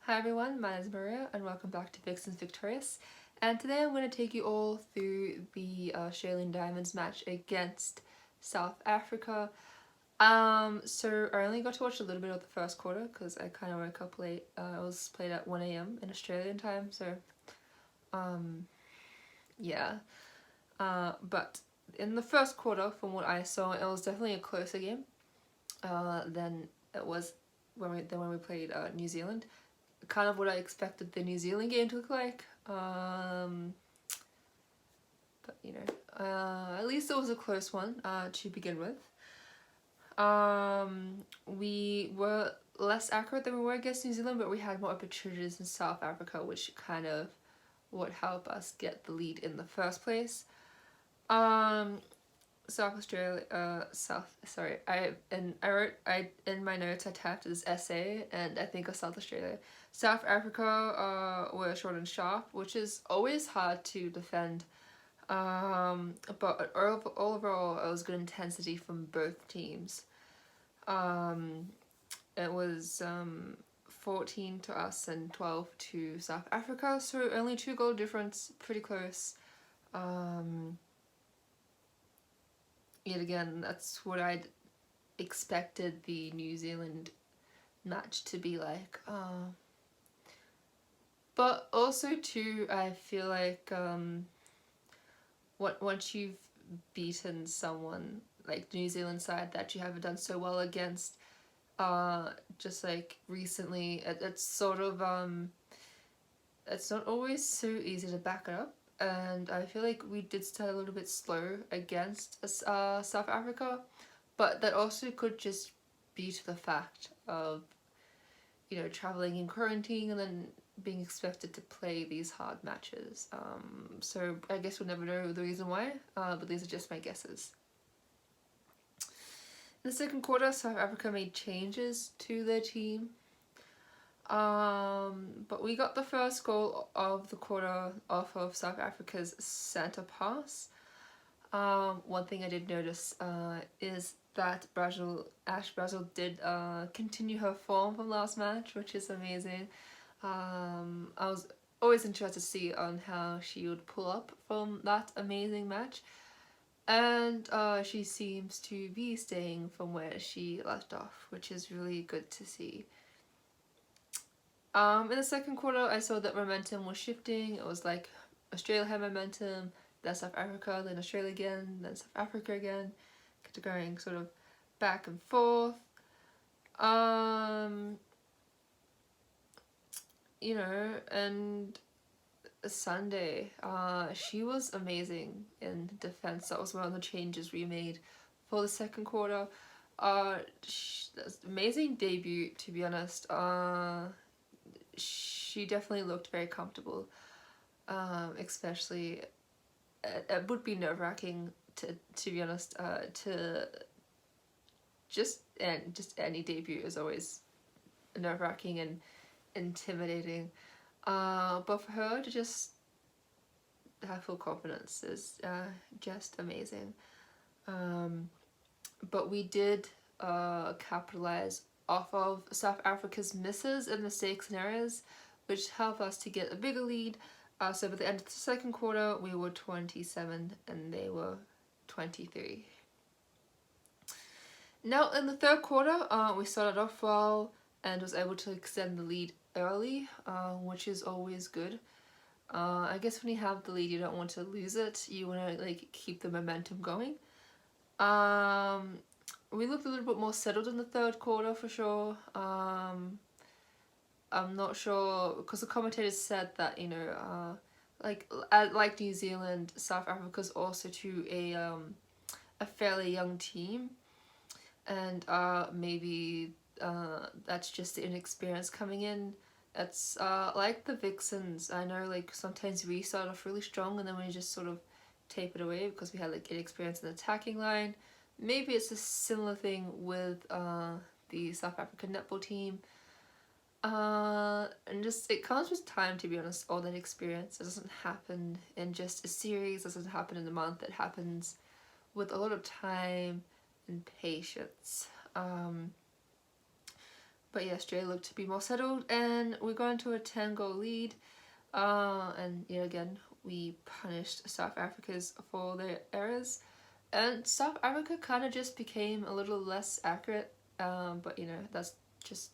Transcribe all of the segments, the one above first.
Hi everyone, my name is Maria and welcome back to Vixens Victorious. And today I'm going to take you all through the Australian Diamonds match against South Africa. So I only got to watch a little bit of the first quarter because I kind of woke up late. It was played at 1 a.m. in Australian time, so yeah. But in the first quarter, from what I saw, it was definitely a closer game than it was when we played New Zealand. Kind of what I expected the New Zealand game to look like. But you know, at least it was a close one to begin with. We were less accurate than we were against New Zealand, but we had more opportunities in South Africa, which kind of would help us get the lead in the first place. South Australia, I in my notes I tapped this essay and I think of South Australia. South Africa were short and sharp, which is always hard to defend. But overall it was good intensity from both teams. It was 14 to us and 12 to South Africa, so only 2 goal difference, pretty close. Yet again, that's what I'd expected the New Zealand match to be like. But also too, I feel like once you've beaten someone like the New Zealand side that you haven't done so well against, just like recently, it's sort of it's not always so easy to back it up. And I feel like we did start a little bit slow against South Africa, but that also could just be to the fact of, you know, traveling in quarantine and then being expected to play these hard matches. So I guess we'll never know the reason why, but these are just my guesses. In the second quarter, South Africa made changes to their team. But we got the first goal of the quarter off of South Africa's centre pass. One thing I did notice is that Ash Brazil did continue her form from last match, which is amazing. I was always interested to see on how she would pull up from that amazing match. And she seems to be staying from where she left off, which is really good to see. In the second quarter, I saw that momentum was shifting. It was like Australia had momentum, then South Africa, then Australia again, then South Africa again, kept going sort of back and forth. You know, and Sunday, she was amazing in defense. That was one of the changes we made for the second quarter. Amazing debut, to be honest. She definitely looked very comfortable. Especially, it would be nerve-wracking to be honest. To just any debut is always nerve-wracking and intimidating. But for her to just have full confidence is just amazing. But we did capitalize off of South Africa's misses and mistakes and errors, which helped us to get a bigger lead. So by the end of the second quarter, we were 27 and they were 23. Now in the third quarter, we started off well and was able to extend the lead early, which is always good. I guess when you have the lead, you don't want to lose it. You want to like keep the momentum going. We looked a little bit more settled in the third quarter for sure. I'm not sure because the commentators said that, you know, like New Zealand, South Africa's also to a fairly young team, and maybe that's just the inexperience coming in. It's like the Vixens. I know like sometimes we start off really strong and then we just sort of tape it away because we had like inexperience in the attacking line. Maybe it's a similar thing with the South African netball team. And just it comes with time, to be honest. All that experience, it doesn't happen in just a series, it doesn't happen in a month. It happens with a lot of time and patience. But yeah, Australia looked to be more settled, and we got into a 10-goal lead. And yet again, we punished South Africa's for their errors. And South Africa kind of just became a little less accurate, but you know, that's just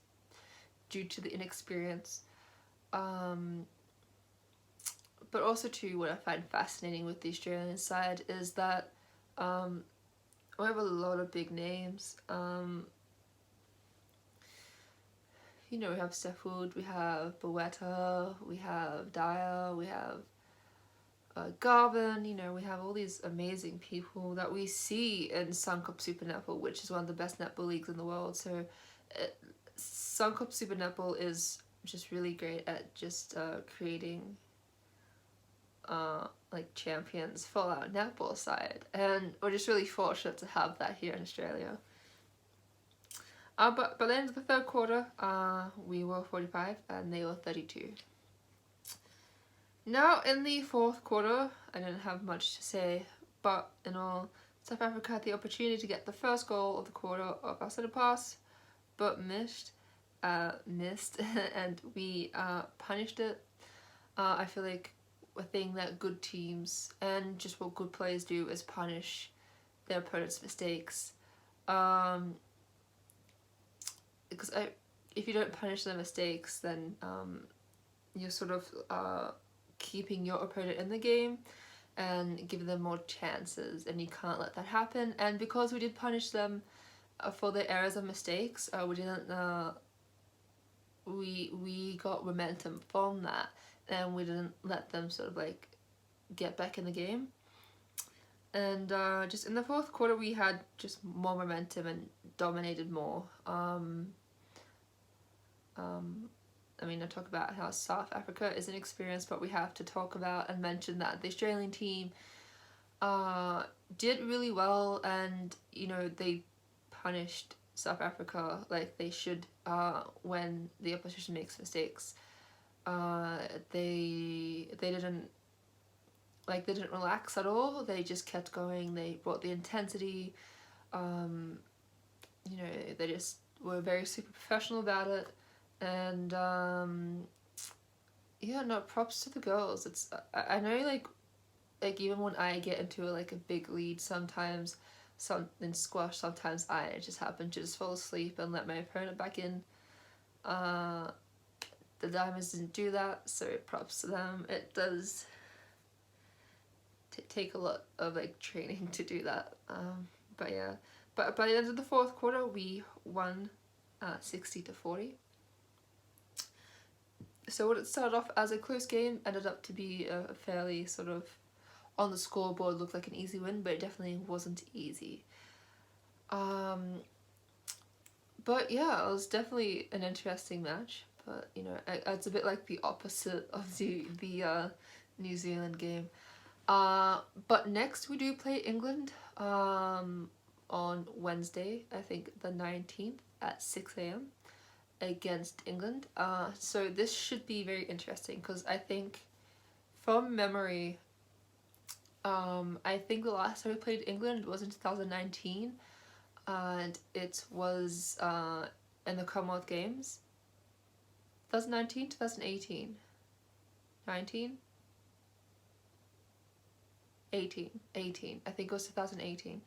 due to the inexperience. But also too, what I find fascinating with the Australian side is that we have a lot of big names. You know, we have Sheffield, we have Bowetta, we have Dyer, we have Garvin, you know, we have all these amazing people that we see in Suncorp Super Netball, which is one of the best netball leagues in the world. So Suncorp Super Netball is just really great at just creating like champions for our netball side, and we're just really fortunate to have that here in Australia. But by the end of the third quarter, we were 45 and they were 32. Now in the fourth quarter, I didn't have much to say, but in all, South Africa had the opportunity to get the first goal of the quarter of our center pass, but missed, and we punished it. I feel like a thing that good teams and just what good players do is punish their opponent's mistakes. Because if you don't punish their mistakes, then you're sort of keeping your opponent in the game and giving them more chances, and you can't let that happen. And because we did punish them for their errors and mistakes, we didn't we got momentum from that, and we didn't let them sort of like get back in the game. And just in the fourth quarter, we had just more momentum and dominated more. I mean, I talk about how South Africa is inexperienced, but we have to talk about and mention that the Australian team did really well, and you know, they punished South Africa like they should when the opposition makes mistakes. They didn't relax at all. They just kept going. They brought the intensity. You know, they just were very super professional about it. And yeah, no, props to the girls. It's I know like even when I get into like a big lead, sometimes in squash, sometimes I just happen to just fall asleep and let my opponent back in. The Diamonds didn't do that, so props to them. It does take a lot of like training to do that. But yeah, but by the end of the fourth quarter, we won 60-40. So what it started off as a close game ended up to be a fairly sort of on the scoreboard looked like an easy win, but it definitely wasn't easy. But yeah, it was definitely an interesting match. But you know, it's a bit like the opposite of the New Zealand game. But next we do play England on Wednesday, I think the 19th at 6 a.m. against England. So this should be very interesting because I think from memory, I think the last time we played England was in 2019, and it was in the Commonwealth Games. 2019, 2018, 19, 18. I think it was 2018.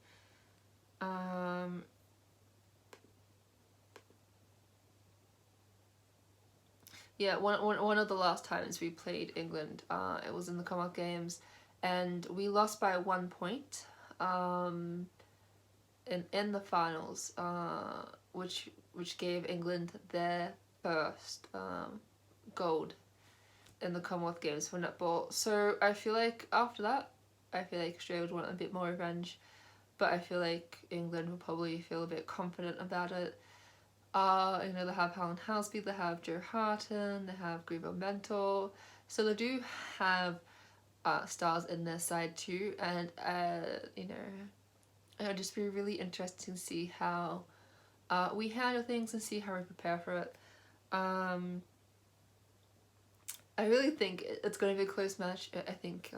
Yeah, one of the last times we played England, it was in the Commonwealth Games, and we lost by 1 point in the finals, which gave England their first gold in the Commonwealth Games for netball. So I feel like after that, I feel like Australia would want a bit more revenge, but I feel like England will probably feel a bit confident about it. You know, they have Helen Housby, they have Joe Harton, they have Grebo Mentor, so they do have stars in their side too, and you know, it'll just be really interesting to see how we handle things and see how we prepare for it. I really think it's going to be a close match. I think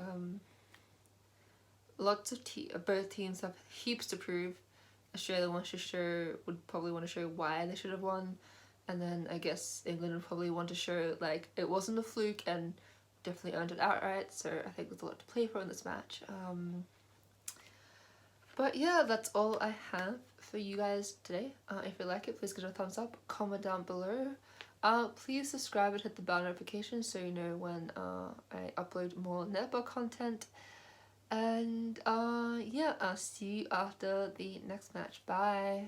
lots of both teams have heaps to prove. Australia would probably want to show why they should have won, and then I guess England would probably want to show like it wasn't a fluke and definitely earned it outright, so I think there's a lot to play for in this match. But yeah, that's all I have for you guys today. If you like it, please give it a thumbs up, comment down below. Please subscribe and hit the bell notification so you know when I upload more netball content. And yeah, I'll see you after the next match. Bye!